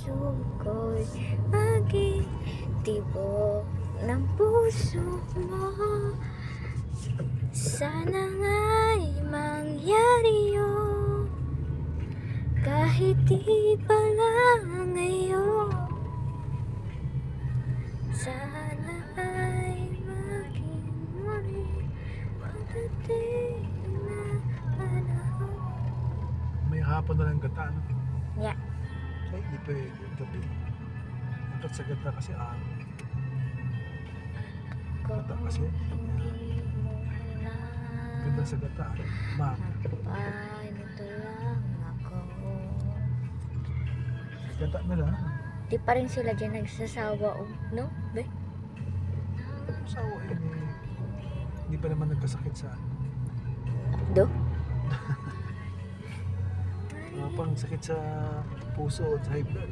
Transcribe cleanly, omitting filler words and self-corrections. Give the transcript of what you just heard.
puso ko'y maging tibok ng puso mo. Sana nga'y mangyari yun, kahit di pa lang ngayon. Sana ay maging muli pagdating na panahon. May hapon na lang gata, no? Yeah. Ay, di pwede. Gabi. Dapat sa gata kasi gata kasi. Hindi mo na Ganda sa gata. ay, nito lang ako. Gata na lang. Di pa rin sila dyan nagsasawa, no? Be? Sawa yun eh. Hindi pa naman nagkasakit sa Do? pang sakit sa puso at sa high blood.